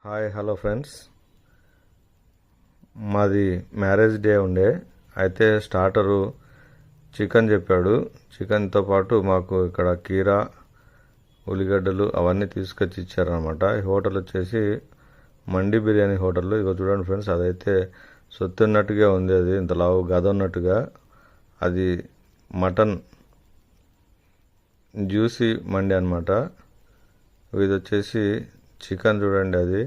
Hi hello friends, మాది marriage day ఉండే. అయితే స్టార్టరు చికెన్ చెప్పాడు. చికెన్తో పాటు మాకు ఇక్కడ కీరా, ఉల్లిగడ్డలు అవన్నీ తీసుకొచ్చి ఇచ్చారనమాట. ఈ హోటల్ వచ్చేసి మండి బిర్యానీ హోటల్. ఇక చూడండి ఫ్రెండ్స్, అదైతే సొత్తున్నట్టుగా ఉంది. అది ఇంత లావు గద ఉన్నట్టుగా. అది మటన్ జ్యూసీ మండి అనమాట. ఇది వచ్చేసి చికెన్ చూడండి, అది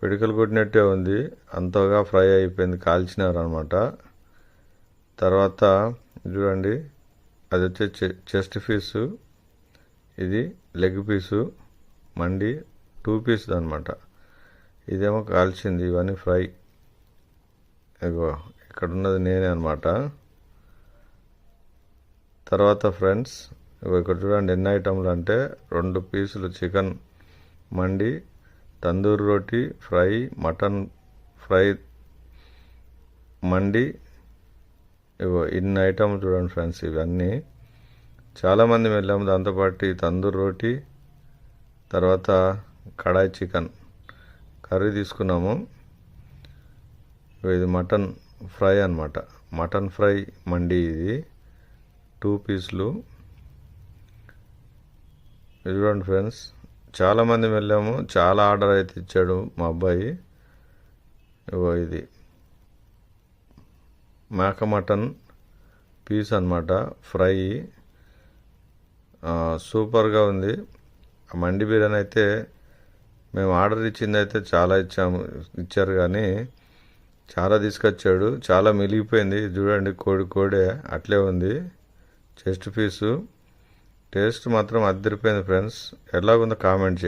పిడికలు కొట్టినట్టే ఉంది, అంతగా ఫ్రై అయిపోయింది, కాల్చినారు అనమాట. తర్వాత చూడండి, అది వచ్చే చెస్ట్ పీసు, ఇది లెగ్ పీసు మండి 2 పీస్ అనమాట. ఇదేమో కాల్చింది, ఇవన్నీ ఫ్రై. ఇగో ఇక్కడ ఉన్నది నేనే అనమాట. తర్వాత ఫ్రెండ్స్, ఇక్కడ చూడండి ఎన్ని ఐటమ్లు అంటే 2 పీసులు చికెన్ మండి, తందూరి రోటీ ఫ్రై, మటన్ ఫ్రై మండి. ఇవో ఇన్ని ఐటమ్లు చూడండి ఫ్రెండ్స్. ఇవన్నీ చాలామంది వెళ్ళాము. దాంతోపాటు తందూరి రోటీ, తర్వాత కడాయి చికెన్ కర్రీ తీసుకున్నాము. ఇది మటన్ ఫ్రై అన్నమాట. మటన్ ఫ్రై మండి, ఇది 2 పీసులు. ఇది చూడండి ఫ్రెండ్స్, చాలామంది వెళ్ళాము. చాలా ఆర్డర్ అయితే ఇచ్చాడు మా అబ్బాయి. ఇగో ఇది మేక మటన్ పీస్ అన్నమాట, ఫ్రై. సూపర్గా ఉంది. ఆ మండి బిర్యానీ అయితే మేము ఆర్డర్ ఇచ్చింది అయితే చాలా ఇచ్చారు, కానీ చాలా తీసుకొచ్చాడు. చాలా మిలిగిపోయింది. చూడండి, కోడే అట్లే ఉంది. చెస్ట్ పీసు టేస్ట్ మాత్రం అదిరిపోయింది ఫ్రెండ్స్. ఎలాగుందో కామెంట్ చేయండి.